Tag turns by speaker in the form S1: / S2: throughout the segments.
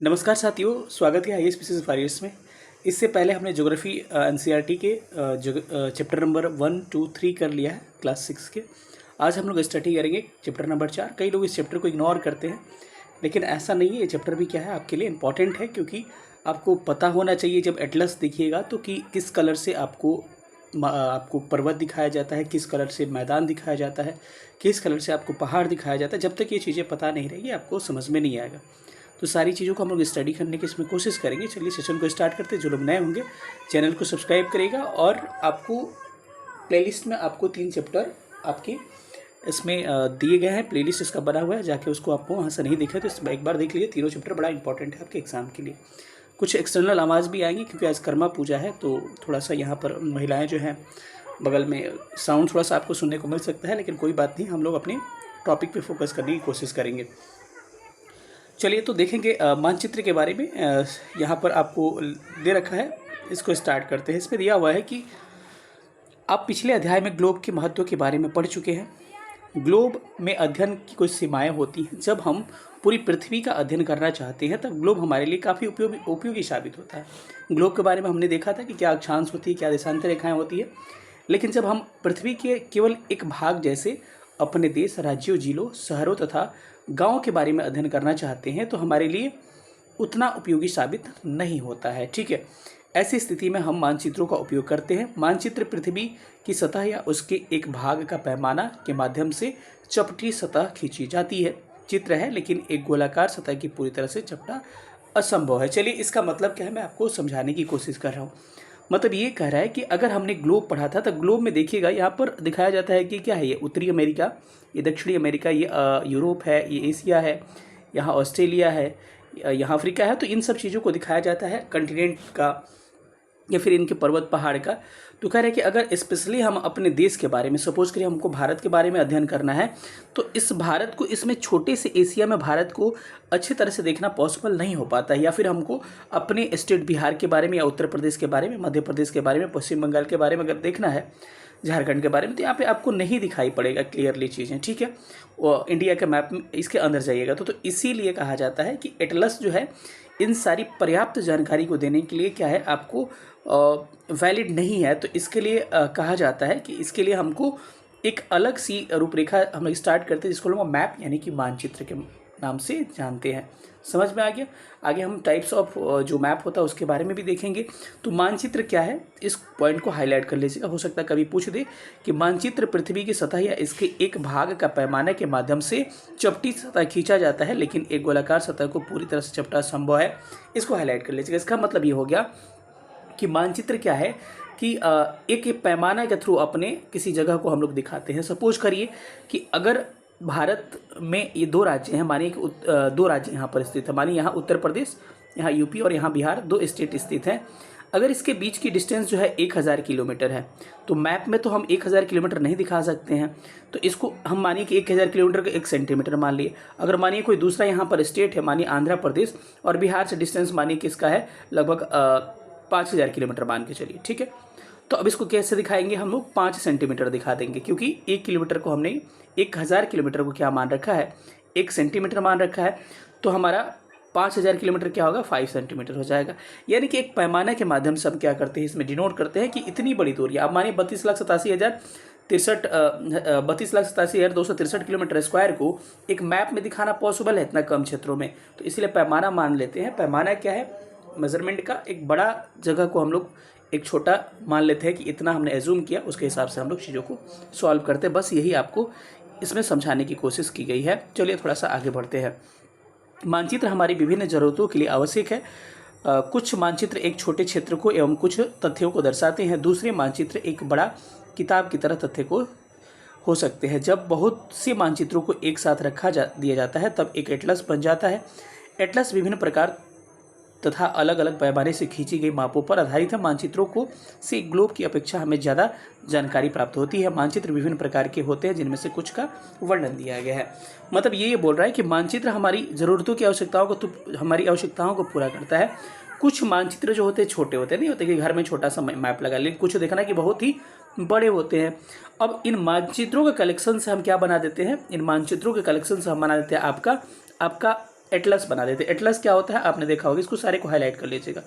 S1: नमस्कार साथियों, स्वागत है आईएएस पीसीएस वॉरियर्स में। इससे पहले हमने ज्योग्राफी एनसीईआरटी के चैप्टर नंबर 1, 2, 3 कर लिया है क्लास 6 के। आज हम लोग स्टडी करेंगे चैप्टर नंबर 4। कई लोग इस चैप्टर को इग्नोर करते हैं, लेकिन ऐसा नहीं है। ये चैप्टर भी क्या है, आपके लिए इंपॉर्टेंट है, क्योंकि आपको पता होना चाहिए जब एटलस देखिएगा तो कि किस कलर से आपको पर्वत दिखाया जाता है, किस कलर से मैदान दिखाया जाता है, किस कलर से आपको पहाड़ दिखाया जाता है। जब तक ये चीज़ें पता नहीं रहेगी आपको समझ में नहीं आएगा। तो सारी चीज़ों को हम लोग स्टडी करने की इसमें कोशिश करेंगे। चलिए सेशन को स्टार्ट करते हैं। जो लोग नए होंगे चैनल को सब्सक्राइब करेगा, और आपको प्लेलिस्ट में आपको 3 चैप्टर आपके इसमें दिए गए हैं। प्लेलिस्ट इसका बना हुआ है, जाके उसको आपको वहाँ से नहीं दिखे तो इसमें एक बार देख लीजिए। तीनों चैप्टर बड़ा इंपॉर्टेंट है आपके एग्जाम के लिए। कुछ एक्सटर्नल आवाज़ भी आएंगी क्योंकि आज कर्मा पूजा है, तो थोड़ा सा यहाँ पर महिलाएँ जो हैं बगल में साउंड थोड़ा सा आपको सुनने को मिल सकता है, लेकिन कोई बात नहीं, हम लोग अपने टॉपिक पे फोकस करने की कोशिश करेंगे। चलिए तो देखेंगे मानचित्र के बारे में। यहाँ पर आपको दे रखा है, इसको स्टार्ट करते हैं। इसमें दिया हुआ है कि आप पिछले अध्याय में ग्लोब के महत्व के बारे में पढ़ चुके हैं। ग्लोब में अध्ययन की कुछ सीमाएं होती हैं। जब हम पूरी पृथ्वी का अध्ययन करना चाहते हैं तब ग्लोब हमारे लिए काफ़ी उपयोगी साबित होता है। ग्लोब के बारे में हमने देखा था कि क्या अक्षांश होती है, क्या देशांतर रेखाएँ होती है। लेकिन जब हम पृथ्वी के केवल एक भाग जैसे अपने देश, राज्यों, जिलों, शहरों तथा गाँव के बारे में अध्ययन करना चाहते हैं तो हमारे लिए उतना उपयोगी साबित नहीं होता है। ठीक है, ऐसी स्थिति में हम मानचित्रों का उपयोग करते हैं। मानचित्र पृथ्वी की सतह या उसके एक भाग का पैमाना के माध्यम से चपटी सतह खींची जाती है। चित्र है, लेकिन एक गोलाकार सतह की पूरी तरह से चपटा असंभव है। चलिए इसका मतलब क्या है, मैं आपको समझाने की कोशिश कर रहा हूँ। मतलब ये कह रहा है कि अगर हमने ग्लोब पढ़ा था तो ग्लोब में देखिएगा यहाँ पर दिखाया जाता है कि क्या है, ये उत्तरी अमेरिका, ये दक्षिणी अमेरिका, ये यूरोप है, ये एशिया है, यहाँ ऑस्ट्रेलिया है, यहाँ अफ्रीका है। तो इन सब चीज़ों को दिखाया जाता है, कंटिनेंट का या फिर इनके पर्वत पहाड़ का। तो कह रहे हैं कि अगर स्पेशली हम अपने देश के बारे में, सपोज करिए हमको भारत के बारे में अध्ययन करना है, तो इस भारत को, इसमें छोटे से एशिया में भारत को अच्छी तरह से देखना पॉसिबल नहीं हो पाता है। या फिर हमको अपने स्टेट बिहार के बारे में, या उत्तर प्रदेश के बारे में, मध्य प्रदेश के बारे में, पश्चिम बंगाल के बारे में अगर देखना है, झारखंड के बारे में, तो यहाँ पे आपको नहीं दिखाई पड़ेगा क्लियरली चीज़ें। ठीक है, वो इंडिया के मैप में इसके अंदर जाइएगा तो इसीलिए कहा जाता है कि एटलस जो है इन सारी पर्याप्त जानकारी को देने के लिए क्या है, आपको वैलिड नहीं है। तो इसके लिए कहा जाता है कि इसके लिए हमको एक अलग सी रूपरेखा हम लोग स्टार्ट करते हैं, जिसको लोग मैप यानी कि मानचित्र के नाम से जानते हैं। समझ में आ गया। आगे हम टाइप्स ऑफ जो मैप होता है उसके बारे में भी देखेंगे। तो मानचित्र क्या है, इस पॉइंट को हाईलाइट कर लीजिएगा। हो सकता है कभी पूछ दे कि मानचित्र पृथ्वी की सतह या इसके एक भाग का पैमाने के माध्यम से चपटी सतह खींचा जाता है, लेकिन एक गोलाकार सतह को पूरी तरह से चपटा संभव है। इसको हाईलाइट कर लीजिएगा। इसका मतलब ये हो गया कि मानचित्र क्या है कि एक पैमाना के थ्रू अपने किसी जगह को हम लोग दिखाते हैं। सपोज करिए कि अगर भारत में ये 2 राज्य हैं, मानिए कि 2 राज्य यहाँ पर स्थित है, मानिए यहाँ उत्तर प्रदेश, यहाँ यूपी और यहाँ बिहार, 2 स्टेट स्थित हैं। अगर इसके बीच की डिस्टेंस जो है 1000 किलोमीटर है, तो मैप में तो हम 1000 किलोमीटर नहीं दिखा सकते हैं। तो इसको हम मानिए कि 1000 किलोमीटर को 1 सेंटीमीटर मान लिए। अगर मानिए कोई दूसरा यहाँ पर स्टेट है, मानिए आंध्र प्रदेश, और बिहार से डिस्टेंस मानिए कि इसका है लगभग 5000 किलोमीटर मान के चलिए। ठीक है, तो अब इसको कैसे दिखाएंगे, हम लोग 5 सेंटीमीटर दिखा देंगे, क्योंकि 1 किलोमीटर को हमने 1000 किलोमीटर को क्या मान रखा है, 1 सेंटीमीटर मान रखा है। तो हमारा 5000 किलोमीटर क्या होगा, 5 सेंटीमीटर हो जाएगा। यानी कि एक पैमाने के माध्यम से हम क्या करते हैं, इसमें डिनोट करते हैं कि इतनी बड़ी दूरी। आप मानिए 32,87,263 किलोमीटर स्क्वायर को एक मैप में दिखाना पॉसिबल है इतना कम क्षेत्रों में, तो इसलिए पैमाना मान लेते हैं। पैमाना क्या है, मेजरमेंट का एक बड़ा जगह को हम लोग एक छोटा मान लेते हैं कि इतना हमने एज्यूम किया, उसके हिसाब से हम लोग चीज़ों को सॉल्व करते हैं। बस यही आपको इसमें समझाने की कोशिश की गई है। चलिए थोड़ा सा आगे बढ़ते हैं। मानचित्र हमारी विभिन्न ज़रूरतों के लिए आवश्यक है। कुछ मानचित्र एक छोटे क्षेत्र को एवं कुछ तथ्यों को दर्शाते हैं। दूसरे मानचित्र एक बड़ा किताब की तरह तथ्य को हो सकते हैं। जब बहुत से मानचित्रों को एक साथ दिया जाता है तब एक एटलस बन जाता है। एटलस विभिन्न प्रकार तथा अलग अलग पैमाने से खींची गई मापों पर आधारित है। मानचित्रों को से ग्लोब की अपेक्षा हमें ज़्यादा जानकारी प्राप्त होती है। मानचित्र विभिन्न प्रकार के होते हैं, जिनमें से कुछ का वर्णन दिया गया है। मतलब ये बोल रहा है कि मानचित्र हमारी ज़रूरतों की हमारी आवश्यकताओं को पूरा करता है। कुछ मानचित्र जो होते हैं छोटे होते हैं, नहीं होते कि घर में छोटा सा मैप लगा, लेकिन कुछ देखना कि बहुत ही बड़े होते हैं। अब इन मानचित्रों के कलेक्शन से हम क्या बना देते हैं, इन मानचित्रों के कलेक्शन से हम बना देते हैं आपका एटलस बना देते। एटलस क्या होता है आपने देखा होगा, इसको सारे को हाईलाइट कर लीजिएगा।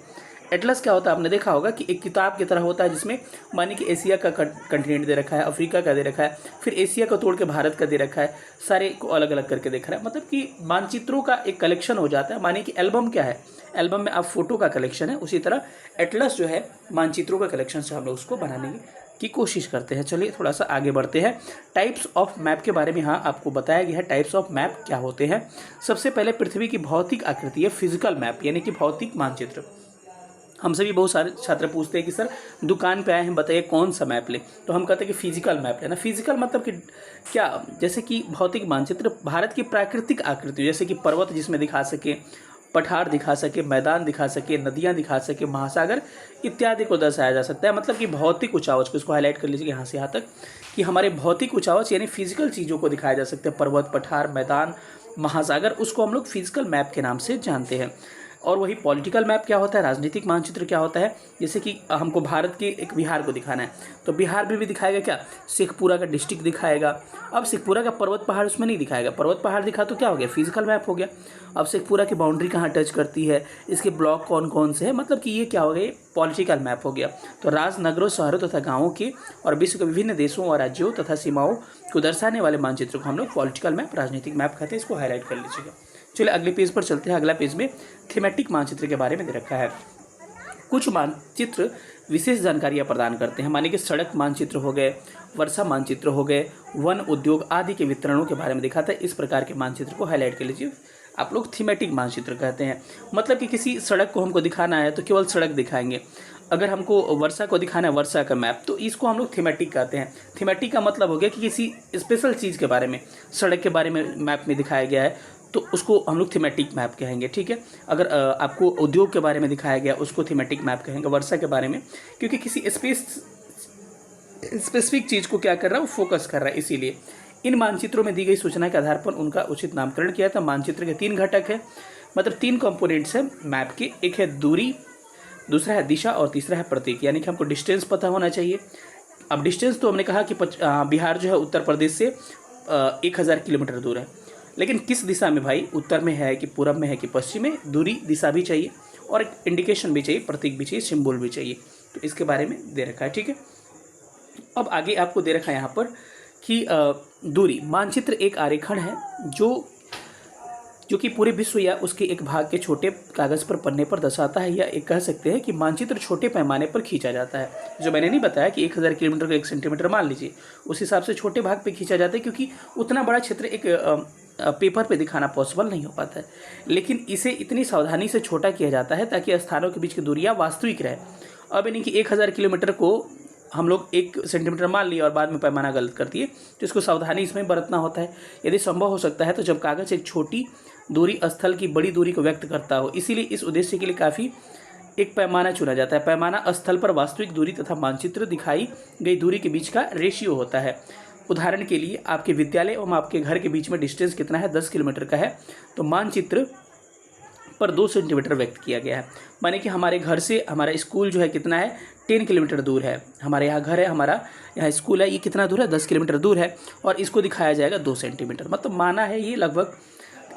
S1: एटलस क्या होता है आपने देखा होगा कि एक किताब की तरह होता है, जिसमें मानिए कि एशिया का कंटिनेंट दे रखा है, अफ्रीका का दे रखा है, फिर एशिया का तोड़ के भारत का दे रखा है, सारे को अलग अलग करके देख रहा है। मतलब कि मानचित्रों का एक कलेक्शन हो जाता है। मानिए कि एल्बम क्या है, एल्बम में आप फोटो का कलेक्शन है, उसी तरह एटलस जो है मानचित्रों का कलेक्शन से हम लोग उसको बनाने की कोशिश करते हैं। चलिए थोड़ा सा आगे बढ़ते हैं। टाइप्स ऑफ मैप के बारे में यहाँ आपको बताया गया है। टाइप्स ऑफ मैप क्या होते हैं। सबसे पहले पृथ्वी की भौतिक आकृति है फिजिकल मैप, यानी कि भौतिक मानचित्र। हमसे भी बहुत सारे छात्र पूछते हैं कि सर दुकान पे आए हैं, बताइए कौन सा मैप लें, तो हम कहते हैं कि फिजिकल मैप लेना। फिजिकल मतलब कि क्या, जैसे कि भौतिक मानचित्र भारत की प्राकृतिक आकृति, जैसे कि पर्वत जिसमें दिखा सके, पठार दिखा सके, मैदान दिखा सके, नदियाँ दिखा सके, महासागर इत्यादि को दर्शाया जा सकता है। मतलब कि भौतिक उचावच को, इसको हाईलाइट कर लीजिए यहाँ से यहाँ तक, कि हमारे भौतिक उचावच यानी फिजिकल चीज़ों को दिखाया जा सकता है। पर्वत, पठार, मैदान, महासागर, उसको हम लोग फिजिकल मैप के नाम से जानते हैं। और वही पॉलिटिकल मैप क्या होता है, राजनीतिक मानचित्र क्या होता है, जैसे कि हमको भारत के एक बिहार को दिखाना है, तो बिहार में भी दिखाएगा क्या, शेखपुरा का डिस्ट्रिक्ट दिखाएगा। अब शेखपुरा का पर्वत पहाड़ उसमें नहीं दिखाएगा, पर्वत पहाड़ दिखा तो क्या हो गया, फिजिकल मैप हो गया। अब शेखपुरा की बाउंड्री कहाँ टच करती है, इसके ब्लॉक कौन कौन से हैं, मतलब कि ये क्या हो गया, पॉलिटिकल मैप हो गया। तो राज्य, नगरों, शहरों तथा गाँवों के और विश्व के विभिन्न देशों और राज्यों तथा सीमाओं को दर्शाने वाले मानचित्र को हम लोग पॉलिटिकल मैप, राजनीतिक मैप कहते हैं। इसको हाईलाइट कर लीजिएगा। चलिए अगले पेज पर चलते हैं। अगला पेज में थीमेटिक मानचित्र के बारे में दे रखा है। कुछ मानचित्र विशेष जानकारियां प्रदान करते हैं। मानिए कि सड़क मानचित्र हो गए, वर्षा मानचित्र हो गए, वन उद्योग आदि के वितरणों के बारे में दिखाता है। इस प्रकार के मानचित्र को हाईलाइट कर लीजिए। आप लोग थीमेटिक मानचित्र कहते हैं। मतलब कि किसी सड़क को हमको दिखाना है तो केवल सड़क दिखाएंगे। अगर हमको वर्षा को दिखाना है, वर्षा का मैप, तो इसको हम लोग थीमेटिक कहते हैं। थीमेटिक का मतलब हो गया कि किसी स्पेशल चीज़ के बारे में, सड़क के बारे में मैप में दिखाया गया है, तो उसको हम लोग थीमेटिक मैप कहेंगे। ठीक है। अगर आपको उद्योग के बारे में दिखाया गया, उसको थीमेटिक मैप कहेंगे। वर्षा के बारे में, क्योंकि किसी स्पेसिफिक चीज़ को क्या कर रहा है, वो फोकस कर रहा है, इसीलिए इन मानचित्रों में दी गई सूचना के आधार पर उनका उचित नामकरण किया था। मानचित्र के 3 घटक है, मतलब 3 कंपोनेंट्स हैं मैप के। एक है दूरी, दूसरा है दिशा और तीसरा है प्रतीक, यानी कि हमको डिस्टेंस पता होना चाहिए। अब डिस्टेंस तो हमने कहा कि बिहार जो है उत्तर प्रदेश से 1000 किलोमीटर दूर है, लेकिन किस दिशा में भाई, उत्तर में है कि पूरब में है कि पश्चिम में, दूरी दिशा भी चाहिए और एक इंडिकेशन भी चाहिए, प्रतीक भी चाहिए, सिंबल भी चाहिए। तो इसके बारे में दे रखा है। ठीक है। अब आगे आपको दे रखा है यहाँ पर कि दूरी मानचित्र एक आरेखण है जो कि पूरे विश्व या उसके एक भाग के छोटे कागज पर पन्ने पर दर्शाता है, या एक कह सकते हैं कि मानचित्र छोटे पैमाने पर खींचा जाता है। जो मैंने नहीं बताया कि 1000 किलोमीटर को 1 सेंटीमीटर मान लीजिए, उस हिसाब से छोटे भाग पे खींचा जाता है, क्योंकि उतना बड़ा क्षेत्र एक पेपर पे दिखाना पॉसिबल नहीं हो पाता है। लेकिन इसे इतनी सावधानी से छोटा किया जाता है ताकि स्थानों के बीच की दूरियाँ वास्तविक रहे। अब यानी कि 1000 किलोमीटर को हम लोग 1 सेंटीमीटर मान लिए और बाद में पैमाना गलत कर दिए, तो इसको सावधानी इसमें बरतना होता है। यदि संभव हो सकता है तो जब कागज एक छोटी दूरी स्थल की बड़ी दूरी को व्यक्त करता हो, इसीलिए इस उद्देश्य के लिए काफ़ी एक पैमाना चुना जाता है। पैमाना स्थल पर वास्तविक दूरी तथा मानचित्र दिखाई गई दूरी के बीच का रेशियो होता है। उदाहरण के लिए आपके विद्यालय एवं आपके घर के बीच में डिस्टेंस कितना है, 10 किलोमीटर का है, तो मानचित्र पर 2 सेंटीमीटर व्यक्त किया गया है। माने कि हमारे घर से हमारा स्कूल जो है कितना है, 10 किलोमीटर दूर है। हमारे यहाँ घर है, हमारा यहाँ स्कूल है, ये कितना दूर है, 10 किलोमीटर दूर है, और इसको दिखाया जाएगा 2 सेंटीमीटर। मतलब माना है ये लगभग,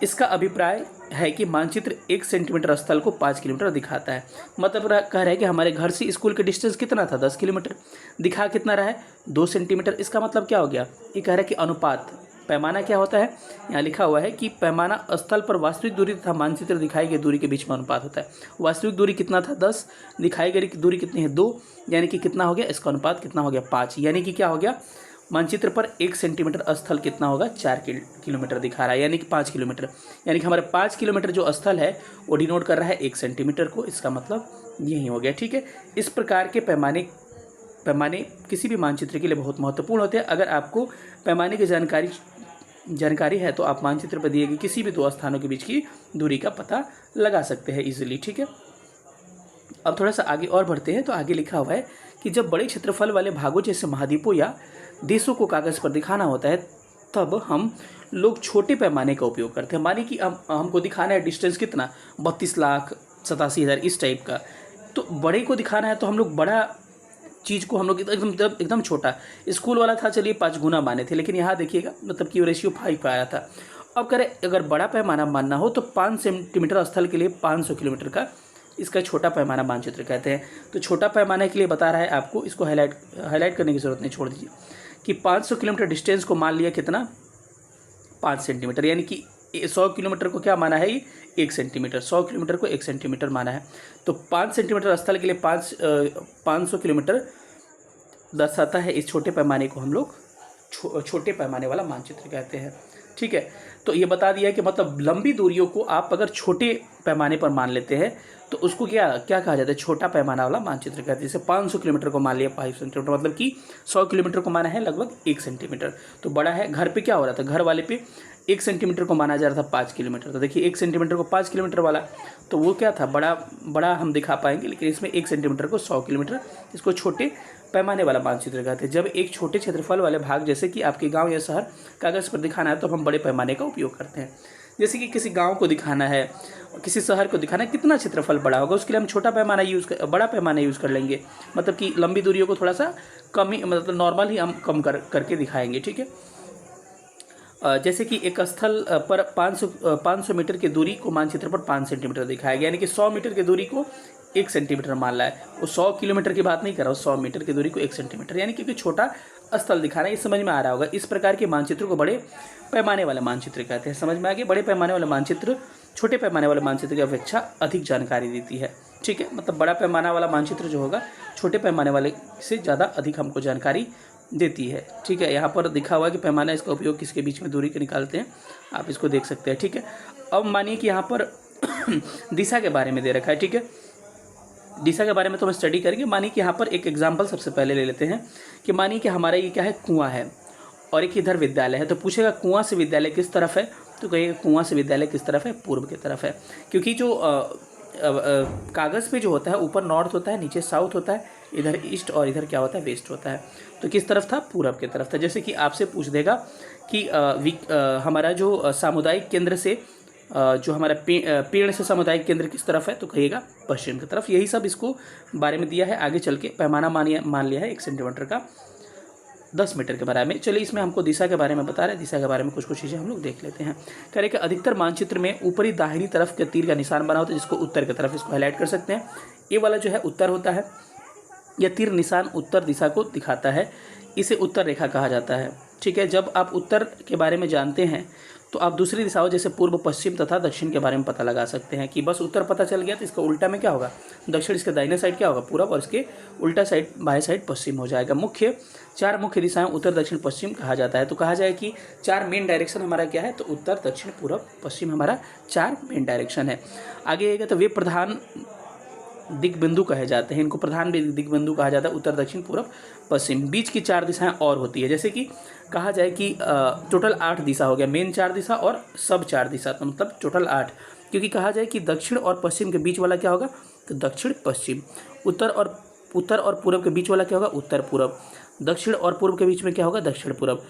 S1: इसका अभिप्राय है कि मानचित्र 1 सेंटीमीटर स्थल को 5 किलोमीटर दिखाता है। मतलब कह रहा है कि हमारे घर से स्कूल का डिस्टेंस कितना था, 10 किलोमीटर, दिखा कितना रहा है, 2 सेंटीमीटर। इसका मतलब क्या हो गया, ये कह रहा है कि अनुपात, पैमाना क्या होता है, यहाँ लिखा हुआ है कि पैमाना स्थल पर वास्तविक दूरी तथा मानचित्र दिखाई गई दूरी के बीच में अनुपात होता है। वास्तविक दूरी कितना था, 10, दिखाई गई दूरी कितनी है, 2, यानी कि कितना हो गया, इसका अनुपात कितना हो गया, 5, यानी कि क्या हो गया, मानचित्र पर 1 सेंटीमीटर स्थल कितना होगा, 4 किलोमीटर दिखा रहा है, यानी कि 5 किलोमीटर। यानी कि हमारे 5 किलोमीटर जो स्थल है वो डिनोट कर रहा है 1 सेंटीमीटर को। इसका मतलब यही हो गया। ठीक है। इस प्रकार के पैमाने किसी भी मानचित्र के लिए बहुत महत्वपूर्ण होते हैं। अगर आपको पैमाने की जानकारी है तो आप मानचित्र पर दिए गए किसी भी 2 स्थानों के बीच की दूरी का पता लगा सकते हैं इजीली। ठीक है। अब थोड़ा सा आगे और बढ़ते हैं, तो आगे लिखा हुआ है कि जब बड़े क्षेत्रफल वाले भागों जैसे महाद्वीपों या देशों को कागज़ पर दिखाना होता है, तब हम लोग छोटे पैमाने का उपयोग करते हैं। मानिए कि हमको दिखाना है डिस्टेंस कितना, 32,87,000 इस टाइप का, तो बड़े को दिखाना है तो हम लोग बड़ा चीज़ को हम लोग एकदम छोटा, स्कूल वाला था, चलिए 5 गुना माने थे, लेकिन यहाँ देखिएगा मतलब कि रेशियो 5 पे आया था। अब करें अगर बड़ा पैमाना मानना हो तो 5 सेंटीमीटर स्थल के लिए 500 किलोमीटर का इसका छोटा पैमाना मानचित्र कहते हैं। तो छोटा पैमाने के लिए बता रहा है आपको, इसको हाईलाइट करने की जरूरत नहीं, छोड़ दीजिए कि 500 किलोमीटर डिस्टेंस को मान लिया कितना 5 सेंटीमीटर, यानी कि 100 किलोमीटर को क्या माना है ये 1 सेंटीमीटर, 100 किलोमीटर को 1 सेंटीमीटर माना है। तो 5 सेंटीमीटर स्थल के लिए 500 किलोमीटर दर्शाता है। इस छोटे पैमाने को हम लोग छोटे पैमाने वाला मानचित्र कहते हैं। ठीक है, तो ये बता दिया कि मतलब लंबी दूरियों को आप अगर छोटे पैमाने पर मान लेते हैं तो उसको क्या कहा जाता है, छोटा पैमाना वाला मानचित्र कहते हैं। जैसे 500 किलोमीटर को मान लिया 5 सेंटीमीटर, मतलब कि 100 किलोमीटर को माना है लगभग 1 सेंटीमीटर, तो बड़ा है। घर पे क्या हो रहा था, घर वाले पे 1 सेंटीमीटर को माना जा रहा था 5 किलोमीटर, तो देखिए 1 सेंटीमीटर को 5 किलोमीटर वाला, तो वो क्या था, बड़ा हम दिखा पाएंगे, लेकिन इसमें 1 सेंटीमीटर को 100 किलोमीटर, इसको छोटे पैमाने वाला मानचित्र कहते हैं। जब एक छोटे क्षेत्रफल वाले भाग जैसे कि आपके गांव या शहर कागज़ पर दिखाना है तो हम बड़े पैमाने का उपयोग करते हैं। जैसे कि किसी गांव को दिखाना है, किसी शहर को दिखाना है, कितना क्षेत्रफल बड़ा होगा, उसके लिए हम छोटा पैमाना बड़ा पैमाना यूज़ कर लेंगे, मतलब कि लंबी दूरियों को थोड़ा सा कम ही, मतलब नॉर्मल ही हम कम करके दिखाएंगे। ठीक है, जैसे कि एक स्थल पर 500 मीटर की दूरी को मानचित्र पर 5 सेंटीमीटर दिखाया गया, यानी कि 100 मीटर की दूरी को 1 सेंटीमीटर मान रहा है। वो 100 किलोमीटर की बात नहीं कर रहा हूँ, 100 मीटर की दूरी को 1 सेंटीमीटर, यानी कि छोटा स्थल दिखाना है। ये समझ में आ रहा होगा। इस प्रकार के मानचित्र को बड़े पैमाने वाले मानचित्र कहते हैं। समझ में आ गया, बड़े पैमाने वाले मानचित्र छोटे पैमाने वाले मानचित्र की अपेक्षा अधिक जानकारी देती है। ठीक है, मतलब बड़ा पैमाना वाला मानचित्र जो होगा छोटे पैमाने वाले से ज़्यादा अधिक हमको जानकारी देती है। ठीक है, यहाँ पर दिखा हुआ है कि पैमाना, इसका उपयोग किसके बीच में दूरी के निकालते हैं, आप इसको देख सकते हैं। ठीक है, अब मानिए कि यहाँ पर दिशा के बारे में दे रखा है। ठीक है, दिशा के बारे में तो हम स्टडी करेंगे। मानिए कि यहाँ पर एक एग्जाम्पल सबसे पहले ले लेते हैं कि मानिए कि हमारा ये क्या है, कुआं है और एक इधर विद्यालय है। तो पूछेगा कुआं से विद्यालय किस तरफ है, तो कहिएगा कुआं से विद्यालय किस तरफ है, पूर्व की तरफ है। क्योंकि जो कागज़ पे जो होता है ऊपर नॉर्थ होता है, नीचे साउथ होता है, इधर ईस्ट और इधर क्या होता है, वेस्ट होता है। तो किस तरफ था, पूरब की तरफ था। जैसे कि आपसे पूछ देगा कि हमारा जो सामुदायिक केंद्र से जो हमारा पेड़ से सामुदायिक केंद्र किस तरफ है, तो कहिएगा पश्चिम की तरफ। यही सब इसको बारे में दिया है। आगे चल के पैमाना मान लिया है 1 सेंटीमीटर का 10 मीटर के बारे में। चलिए, इसमें हमको दिशा के बारे में बता रहे हैं। दिशा के बारे में कुछ चीज़ें हम लोग देख लेते हैं। कह रहे कि अधिकतर मानचित्र में ऊपरी दाहिनी तरफ के तीर का निशान बना होता है, जिसको उत्तर की तरफ, इसको हाईलाइट कर सकते हैं। ये वाला जो है उत्तर होता है, यह तीर निशान उत्तर दिशा को दिखाता है, इसे उत्तर रेखा कहा जाता है। ठीक है, जब आप उत्तर के बारे में जानते हैं तो आप दूसरी दिशाओं जैसे पूर्व, पश्चिम तथा दक्षिण के बारे में पता लगा सकते हैं। कि बस उत्तर पता चल गया तो इसका उल्टा में क्या होगा, दक्षिण, इसके दाहिने साइड क्या होगा, पूरब, और इसके उल्टा साइड बाएं साइड पश्चिम हो जाएगा। चार मुख्य दिशाएं उत्तर, दक्षिण, पश्चिम कहा जाता है। तो कहा जाए कि 4 मेन डायरेक्शन हमारा क्या है, तो उत्तर, दक्षिण, पूरब, पश्चिम हमारा 4 मेन डायरेक्शन है। आगे आएगा तो वे प्रधान दिग्बिंदु कहे जाते हैं। इनको प्रधान दिग्बिंदु कहा जाता है, उत्तर, दक्षिण, पूरब, पश्चिम। बीच की 4 दिशाएं और होती है, जैसे कि कहा जाए कि टोटल 8 दिशा हो गया, मेन 4 दिशा और सब 4 दिशा, तो मतलब टोटल 8। क्योंकि कहा जाए कि दक्षिण और पश्चिम के बीच वाला क्या होगा, तो दक्षिण पश्चिम। उत्तर और पूरब के बीच वाला क्या होगा, उत्तर पूरब। दक्षिण और पूर्व के बीच में क्या होगा, दक्षिण पूरब।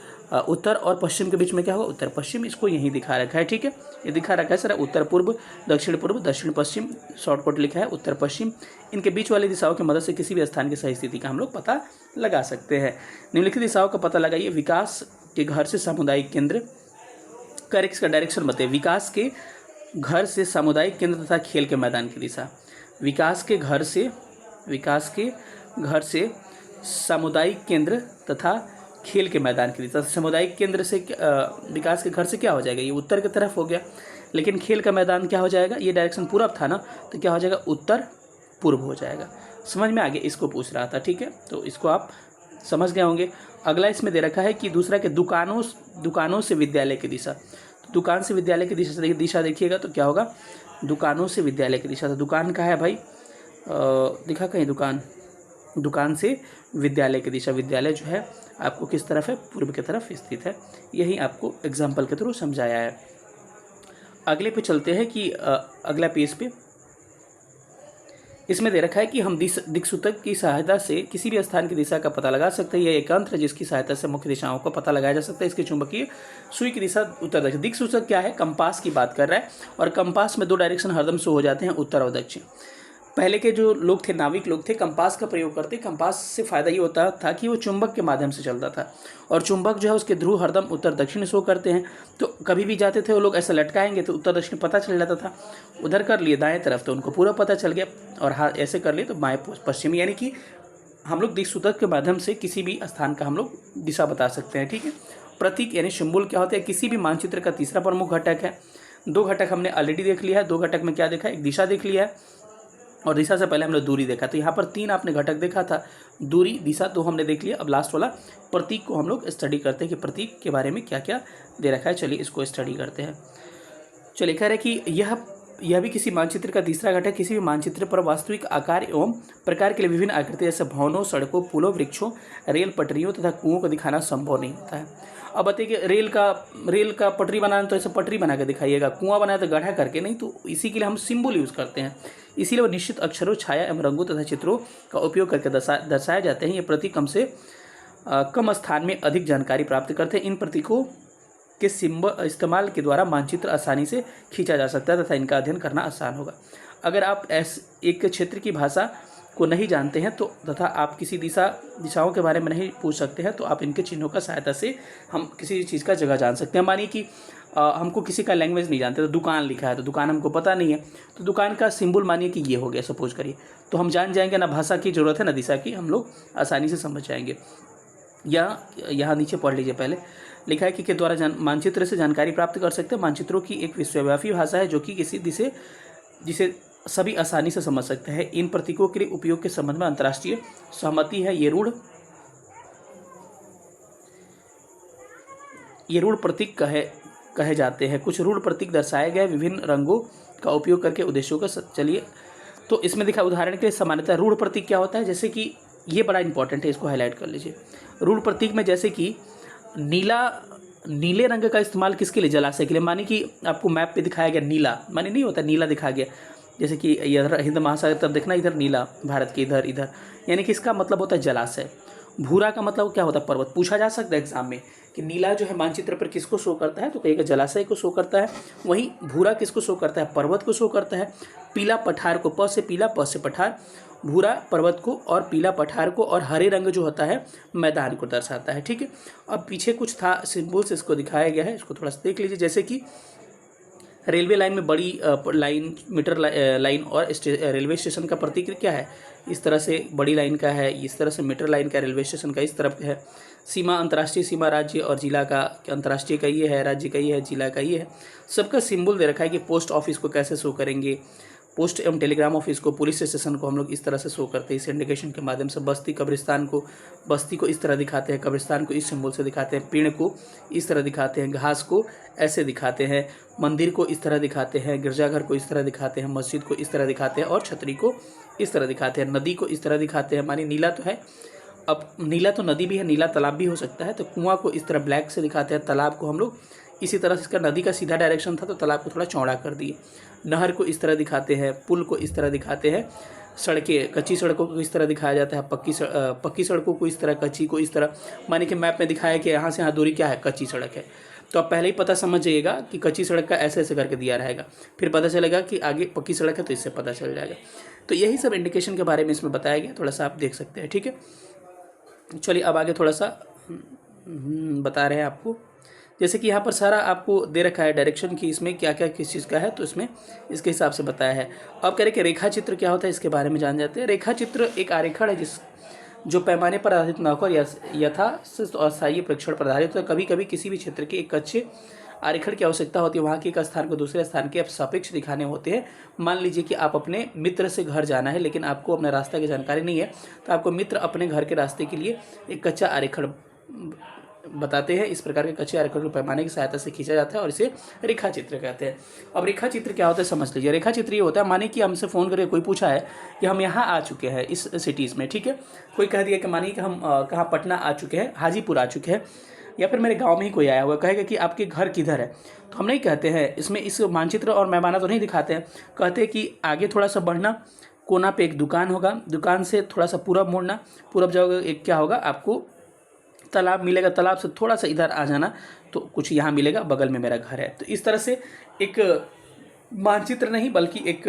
S1: उत्तर और पश्चिम के बीच में क्या होगा, उत्तर पश्चिम। इसको यही दिखा रखा है। ठीक है, ये दिखा रखा है सर, उत्तर पूर्व, दक्षिण पश्चिम, शॉर्टकट लिखा है उत्तर पश्चिम। इनके बीच वाली दिशाओं की मदद से किसी भी स्थान की सही स्थिति का हम लोग पता लगा सकते हैं। निम्नलिखित दिशाओं का पता लगाइए। विकास के घर से सामुदायिक केंद्र, करेक्ट का डायरेक्शन बताइए। विकास के घर से सामुदायिक केंद्र तथा खेल के मैदान की दिशा। विकास के घर से सामुदायिक केंद्र तथा खेल के मैदान की दिशा। सामुदायिक केंद्र से विकास के घर से क्या हो जाएगा, ये उत्तर की तरफ हो गया। लेकिन खेल का मैदान क्या हो जाएगा, ये डायरेक्शन पूरब था ना, तो क्या हो जाएगा, उत्तर पूर्व हो जाएगा। समझ में आगे, इसको पूछ रहा था। ठीक है, तो इसको आप समझ गए होंगे। अगला इसमें दे रखा है कि दूसरा के दुकानों से विद्यालय की दिशा। तो दुकान से विद्यालय की दिशा देखिएगा तो क्या होगा, दुकानों से विद्यालय की दिशा। तो दुकान कहाँ है भाई, दिखा कहीं दुकान से विद्यालय की दिशा। विद्यालय जो है आपको किस तरफ है, पूर्व की तरफ स्थित है। यही आपको एग्जाम्पल के थ्रू समझाया है। अगले पे चलते हैं कि अगला पेज पे इसमें दे रखा है कि हम दिक्सूचक की सहायता से किसी भी स्थान की दिशा का पता लगा सकते हैं। यह एक यंत्र है जिसकी सहायता से मुख्य दिशाओं का पता लगाया जा सकता है। इसकी चुंबकीय सुई की दिशा उत्तर दक्षिण। दिक्सूचक क्या है, कंपास की बात कर रहा है, और कंपास में 2 डायरेक्शन हरदम शो हो जाते हैं, उत्तर और दक्षिण। पहले के जो लोग थे, नाविक लोग थे, कंपास का प्रयोग करते। कंपास से फ़ायदा ये होता था कि वो चुंबक के माध्यम से चलता था, और चुंबक जो है उसके ध्रुव हरदम उत्तर दक्षिण शो करते हैं। तो कभी भी जाते थे वो लोग ऐसा लटकाएंगे तो उत्तर दक्षिण पता चल जाता था। उधर कर लिए दाएं तरफ तो उनको पूरा पता चल गया, और हाँ ऐसे कर लिए तो बाएं पश्चिम, यानी कि हम लोग दिक्सूचक के माध्यम से किसी भी स्थान का हम लोग दिशा बता सकते हैं। ठीक है। प्रतीक यानी सिंबल क्या होता है? किसी भी मानचित्र का तीसरा प्रमुख घटक है। दो घटक हमने ऑलरेडी देख लिया है। दो घटक में क्या देखा? एक दिशा देख लिया है, और दिशा से पहले हमने दूरी देखा। तो यहाँ पर 3 आपने घटक देखा था, दूरी, दिशा, तो हमने देख लिया। अब लास्ट वाला प्रतीक को हम लोग स्टडी करते हैं कि प्रतीक के बारे में क्या क्या दे रखा है। चलिए इसको स्टडी करते हैं। चलिए कह रहे हैं कि यह भी किसी मानचित्र का तीसरा घटक। किसी भी मानचित्र पर वास्तविक आकार एवं प्रकार के लिए विभिन्न आकृति जैसे भवनों, सड़कों, पुलों, वृक्षों, रेल पटरियों तथा कुओं को दिखाना संभव नहीं होता है। अब बताइए कि रेल का पटरी बनाना तो ऐसे पटरी बना के दिखाइएगा, कुआं बनाया तो गड्ढा करके नहीं। तो इसी के लिए हम सिंबल यूज़ करते हैं। इसीलिए वो निश्चित अक्षरों, छाया एवं रंगों तथा चित्रों का उपयोग करके दर्शाए जाते हैं। ये प्रतीक कम से कम स्थान में अधिक जानकारी प्राप्त करते हैं। इन प्रतीकों के सिंबल इस्तेमाल के द्वारा मानचित्र आसानी से खींचा जा सकता है तथा इनका अध्ययन करना आसान होगा। अगर आप एक क्षेत्र की भाषा को नहीं जानते हैं तो तथा आप किसी दिशाओं के बारे में नहीं पूछ सकते हैं तो आप इनके चिन्हों का सहायता से हम किसी चीज़ का जगह जान सकते हैं। मानिए कि हमको किसी का लैंग्वेज नहीं जानते, तो दुकान लिखा है तो दुकान हमको पता नहीं है, तो दुकान का सिंबल मानिए कि ये हो गया, सपोज करिए, तो हम जान जाएंगे ना भाषा की ज़रूरत है ना दिशा की, हम लोग आसानी से समझ जाएंगे। यहाँ नीचे पढ़ लीजिए। पहले लिखा है कि के द्वारा मानचित्र से जानकारी प्राप्त कर सकते हैं। मानचित्रों की एक विश्वव्यापी भाषा है जो कि किसी जिसे सभी आसानी से समझ सकते हैं। इन प्रतीकों के लिए उपयोग के संबंध में अंतर्राष्ट्रीय सहमति है। ये रूढ़ प्रतीक कहे जाते हैं। कुछ रूढ़ प्रतीक दर्शाए गए विभिन्न रंगों का उपयोग करके उद्देश्यों का चलिए तो इसमें दिखा उदाहरण के लिए सामान्यतः रूढ़ प्रतीक क्या होता है, जैसे कि ये बड़ा इंपॉर्टेंट है, इसको हाईलाइट कर लीजिए। रूढ़ प्रतीक में जैसे कि नीले रंग का इस्तेमाल किसके लिए? जलाशय के लिए। माने कि आपको मैप पे दिखाया गया नीला, माने नहीं होता नीला दिखा गया, जैसे कि इधर हिंद महासागर तब देखना, इधर नीला, भारत के इधर, यानी कि इसका मतलब होता है जलाशय। भूरा का मतलब क्या होता है? पर्वत। पूछा जा सकता है एग्जाम में कि नीला जो है मानचित्र पर किसको शो करता है, तो कहेगा जलाशय को शो करता है। वहीं भूरा किसको शो करता है? पर्वत को शो करता है। पीला पठार को, प से पीला, प से पठार, भूरा पर्वत को और पीला पठार को, और हरे रंग जो होता है मैदान को दर्शाता है। ठीक है। अब पीछे कुछ था सिंबल्स, इसको दिखाया गया है, इसको थोड़ा सा देख लीजिए। जैसे कि रेलवे लाइन में बड़ी लाइन, मीटर लाइन, और रेलवे स्टेशन का प्रतीक क्या है? इस तरह से बड़ी लाइन का है, इस तरह से मीटर लाइन का, रेलवे स्टेशन का इस तरफ है। सीमा, अंतर्राष्ट्रीय सीमा राज्य और जिला का, अंतर्राष्ट्रीय का ये है, राज्य का ये है, जिला का ये है। सबका सिंबल दे रखा है कि पोस्ट ऑफिस को कैसे शो करेंगे, पोस्ट एवं टेलीग्राम ऑफिस को, पुलिस स्टेशन को हम लोग इस तरह से शो करते हैं इस इंडिकेशन के माध्यम से। बस्ती को इस तरह दिखाते हैं, कब्रिस्तान को इस सिंबल से दिखाते हैं, पेड़ को इस तरह दिखाते हैं, घास को ऐसे दिखाते हैं, मंदिर को इस तरह दिखाते हैं, गिरजाघर को इस तरह दिखाते हैं, मस्जिद को इस तरह दिखाते हैं, और छतरी को इस तरह दिखाते हैं, नदी को इस तरह दिखाते हैं। मानी नीला तो है, अब नीला तो नदी भी है, नीला तालाब भी हो सकता है, तो कुआं को इस तरह ब्लैक से दिखाते हैं, तालाब को हम लोग इसी तरह से, इसका नदी का सीधा डायरेक्शन था तो तालाब को थोड़ा चौड़ा कर दिए। नहर को इस तरह दिखाते हैं, पुल को इस तरह दिखाते हैं, सड़कें, कच्ची सड़कों को इस तरह दिखाया जाता है, पक्की सड़कों को इस तरह, कच्ची को इस तरह। माने कि मैप में दिखाया कि यहाँ से यहाँ दूरी क्या है, कच्ची सड़क है, तो आप पहले ही पता समझ जाइएगा कि कच्ची सड़क का ऐसे ऐसे करके दिया रहेगा, फिर पता चलेगा कि आगे पक्की सड़क है तो इससे पता चल जाएगा। तो यही सब इंडिकेशन के बारे में इसमें बताया गया, थोड़ा सा आप देख सकते हैं। ठीक है। चलिए अब आगे थोड़ा सा बता रहे हैं आपको। जैसे कि यहाँ पर सारा आपको दे रखा है डायरेक्शन की इसमें क्या क्या किस चीज़ का है, तो इसमें इसके हिसाब से बताया है। अब कह रहे कि रेखा चित्र क्या होता है, इसके बारे में जान जाते हैं। रेखा चित्र एक आरेखण है जो पैमाने पर आधारित न होकर यथास्थित और स्थायी प्रेक्षण पर आधारित है। कभी कभी किसी भी क्षेत्र के एक अच्छे आरेखण की आवश्यकता होती है, वहाँ के एक स्थान को दूसरे स्थान के सापेक्ष दिखाने होते हैं। मान लीजिए कि आप अपने मित्र से घर जाना है लेकिन आपको अपने रास्ते की जानकारी नहीं है, तो आपको मित्र अपने घर के रास्ते के लिए एक कच्चा आरेखण बताते हैं। इस प्रकार के कच्चे आरेखण को पैमाने की सहायता से खींचा जाता है और इसे रेखा चित्र कहते हैं। अब रेखा चित्र क्या होता है समझ लीजिए। रेखा चित्र ये होता है, माने कि हमसे फ़ोन करके कोई पूछा है कि हम यहाँ आ चुके हैं इस सिटीज़ में, ठीक है। कोई कह दिया कि मानिए कि हम कहाँ पटना आ चुके हैं, हाजीपुर आ चुके हैं, या फिर मेरे गांव में ही कोई आया हुआ कहेगा कि आपके घर किधर है, तो हम नहीं कहते हैं इसमें, इस मानचित्र और पैमाना तो नहीं दिखाते हैं, कहते हैं कि आगे थोड़ा सा बढ़ना, कोना पे एक दुकान होगा, दुकान से थोड़ा सा पूरब मुड़ना, पूरब जाओगे एक क्या होगा आपको तालाब मिलेगा, तालाब से थोड़ा सा इधर आ जाना तो कुछ यहाँ मिलेगा, बगल में मेरा घर है। तो इस तरह से एक मानचित्र नहीं बल्कि एक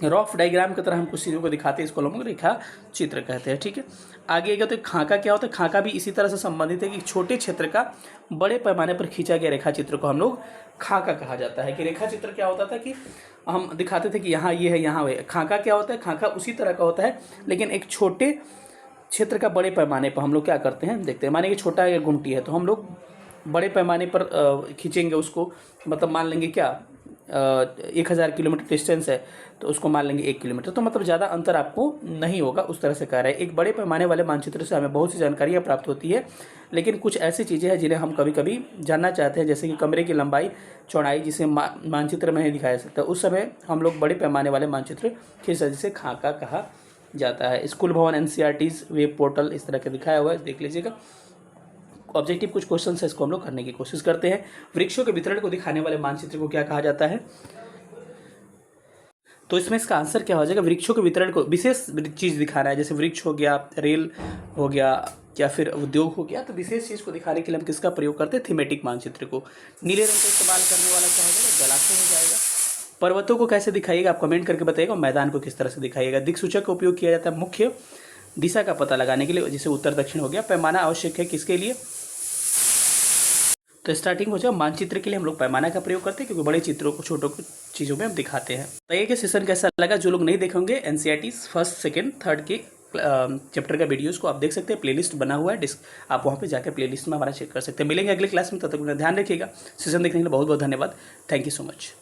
S1: रफ डायग्राम की तरह हम कुछ चीज़ों को दिखाते हैं, इसको हम लोग रेखा चित्र कहते हैं। ठीक है, आगे क्या होता है, खाका क्या होता है, खाका भी इसी तरह से संबंधित है कि छोटे क्षेत्र का बड़े पैमाने पर खींचा गया रेखा चित्र को हम लोग खाका कहा जाता है। कि रेखा चित्र क्या होता था कि हम दिखाते थे कि यहाँ ये है, यहाँ है। खाका क्या होता है, खाका उसी तरह का होता है लेकिन एक छोटे क्षेत्र का बड़े पैमाने पर हम लोग क्या करते हैं, देखते हैं। माने कि छोटा या गुमटी है तो हम लोग बड़े पैमाने पर खींचेंगे उसको, मतलब मान लेंगे क्या 1000 किलोमीटर डिस्टेंस है तो उसको मान लेंगे 1 किलोमीटर, तो मतलब ज़्यादा अंतर आपको नहीं होगा, उस तरह से कह रहे हैं। एक बड़े पैमाने वाले मानचित्र से हमें बहुत सी जानकारियाँ प्राप्त होती है, लेकिन कुछ ऐसी चीज़ें हैं जिन्हें हम कभी कभी जानना चाहते हैं, जैसे कि कमरे की लंबाई चौड़ाई, जिसे मानचित्र में नहीं दिखाया जा सकता। उस समय हम लोग बड़े पैमाने वाले मानचित्र खींचते, जिसे खाका कहा जाता है। स्कूल भवन, एनसीईआरटीज वेब पोर्टल इस तरह के दिखाया हुआ है, देख लीजिएगा। ऑब्जेक्टिव कुछ क्वेश्चन है, इसको हम लोग करने की कोशिश करते हैं। वृक्षों के वितरण को दिखाने वाले मानचित्र को क्या कहा जाता है, तो इसमें इसका आंसर क्या हो जाएगा, वृक्षों के वितरण को विशेष चीज़ दिखाना है, जैसे वृक्ष हो गया, रेल हो गया या फिर उद्योग हो गया, तो विशेष चीज़ को दिखाने के लिए हम किसका प्रयोग करते हैं, थीमेटिक मानचित्र को। नीले रंग का इस्तेमाल करने वाला क्या हो जाएगा, जलाशय हो जाएगा। पर्वतों को कैसे दिखाइएगा आप कमेंट करके बताइएगा, और मैदान को किस तरह से दिखाइएगा। दिक्सूचक का उपयोग किया जाता है मुख्य दिशा का पता लगाने के लिए, जैसे उत्तर दक्षिण हो गया। पैमाना आवश्यक है किसके लिए, तो स्टार्टिंग हो जाए मानचित्र के लिए हम लोग पैमाना का प्रयोग करते हैं, क्योंकि बड़े चित्रों को छोटों चीज़ों में हम दिखाते हैं। तो ये सेशन कैसा लगा, जो लोग नहीं देखेंगे एनसीईआरटी फर्स्ट सेकंड थर्ड के चैप्टर का वीडियोस को आप देख सकते हैं, प्लेलिस्ट बना हुआ है, आप वहाँ पे जाकर प्लेलिस्ट में हमारा चेक कर सकते हैं। मिलेंगे अगले क्लास में, तब तक अपना ध्यान रखिएगा। सेशन देखने के लिए बहुत बहुत धन्यवाद। Thank you so much.